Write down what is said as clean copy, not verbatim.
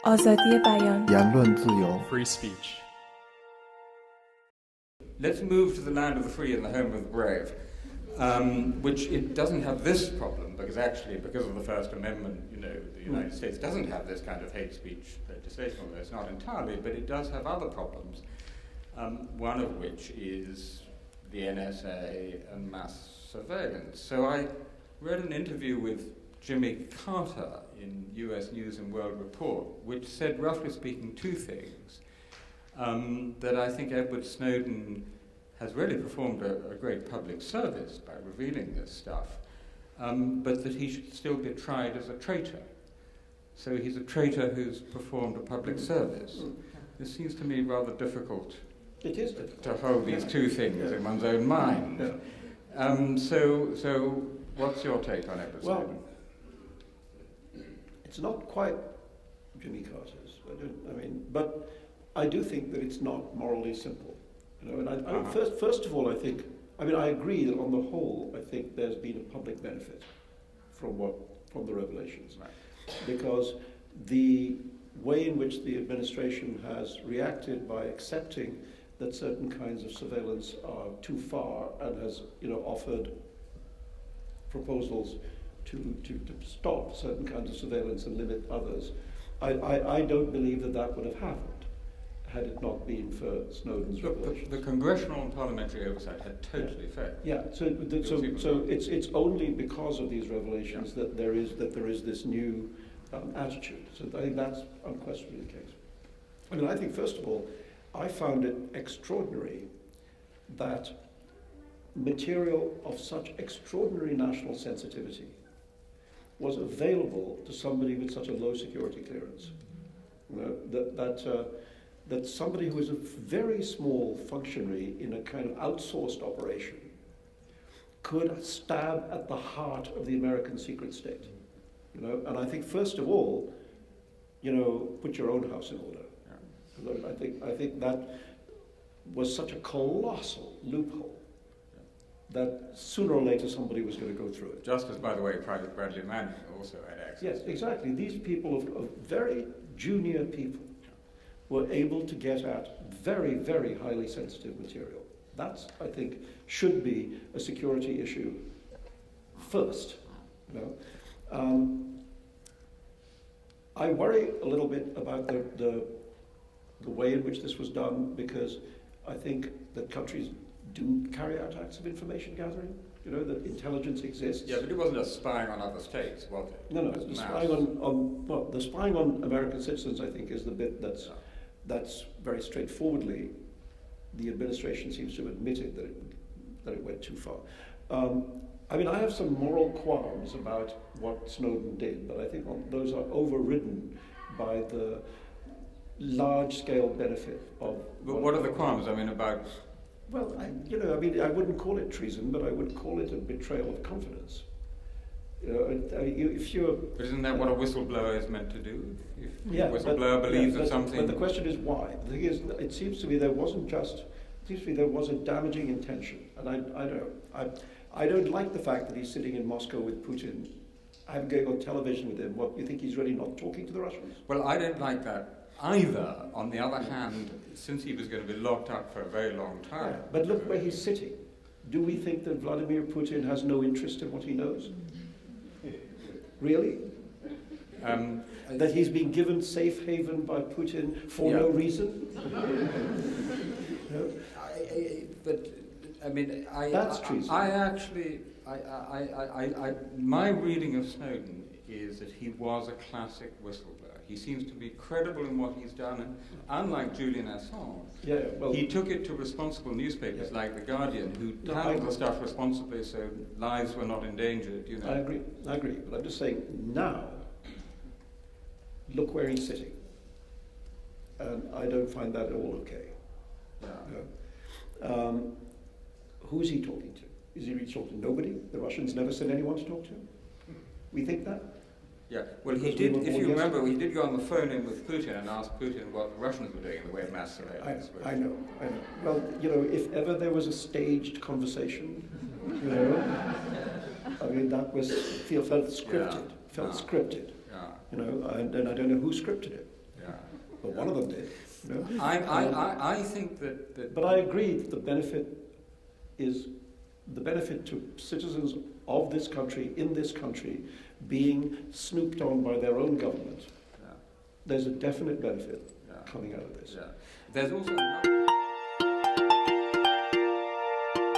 آزادی بیان.言论自由 Free speech. Let's move to the land of the free and the home of the brave, which it doesn't have this problem, because actually, because of the First Amendment, the United States doesn't have this kind of hate speech legislation, although it's not entirely, but it does have other problems, one of which is the NSA and mass surveillance. So I read an interview with Jimmy Carter in US News and World Report, which said, roughly speaking, two things. That I think Edward Snowden has really performed a great public service by revealing this stuff, but that he should still be tried as a traitor. So he's a traitor who's performed a public service. This seems to me rather difficult. It is difficult to hold these two things in one's own mind. So what's your take on Edward Snowden? It's not quite Jimmy Carter's. But I do think that it's not morally simple. First of all, I agree that on the whole, I think there's been a public benefit from the revelations, right. Because the way in which the administration has reacted by accepting that certain kinds of surveillance are too far and has, offered proposals to stop certain kinds of surveillance and limit others, I don't believe that would have happened had it not been for Snowden's revelations. The congressional and parliamentary oversight had totally failed. Yeah, so it's only because of these revelations that there is this new attitude. So I think that's unquestionably the case. I think first of all, I found it extraordinary that material of such extraordinary national sensitivity was available to somebody with such a low security clearance. That somebody who is a very small functionary in a kind of outsourced operation could stab at the heart of the American secret state. And I think first of all, put your own house in order. Yeah. I think that was such a colossal loophole that sooner or later somebody was going to go through it. Just as, by the way, Private Bradley Manning also had access. Yes, exactly. These people, of very junior people, were able to get at very, very highly sensitive material. That's, I think, should be a security issue first. I worry a little bit about the way in which this was done, because I think that countries do carry out acts of information gathering. That intelligence exists. Yeah, but it wasn't just spying on other states, was it? No, the spying the spying on American citizens, I think, is the bit that's very straightforwardly, the administration seems to have admitted that it went too far. I have some moral qualms about what Snowden did, but I think those are overridden by the large-scale benefit of... But what are the qualms, about... Well, I wouldn't call it treason, but I would call it a betrayal of confidence. If you're... But isn't that what a whistleblower is meant to do? If a whistleblower believes that something... But the question is why? The thing is, it seems to me there was a damaging intention. And I don't like the fact that he's sitting in Moscow with Putin. I'm going on television with him. What, you think he's really not talking to the Russians? Well, I don't like that either. On the other hand, since he was going to be locked up for a very long time... Yeah, but look where he's sitting. Do we think that Vladimir Putin has no interest in what he knows? Really? That he's been given safe haven by Putin for no reason? No? That's treason. My reading of Snowden is that he was a classic whistleblower. He seems to be credible in what he's done, and unlike Julian Assange, he took it to responsible newspapers like The Guardian, who handled the stuff responsibly, so lives were not endangered. I agree, but I'm just saying now, look where he's sitting, and I don't find that at all okay. Who's he talking to? Is he really talking to nobody? The Russians never sent anyone to talk to him? We think that? Yeah, well, he did, if you remember, he did go on the phone in with Putin and ask Putin what the Russians were doing in the way of mass surveillance. I know. Well, if ever there was a staged conversation, that felt scripted. Scripted. Yeah. And I don't know who scripted it. Yeah. But one of them did. You know? I think that. But I agree that the benefit to citizens of this country, in this country, being snooped on by their own government. Yeah. There's a definite benefit coming out of this. Yeah. There's also another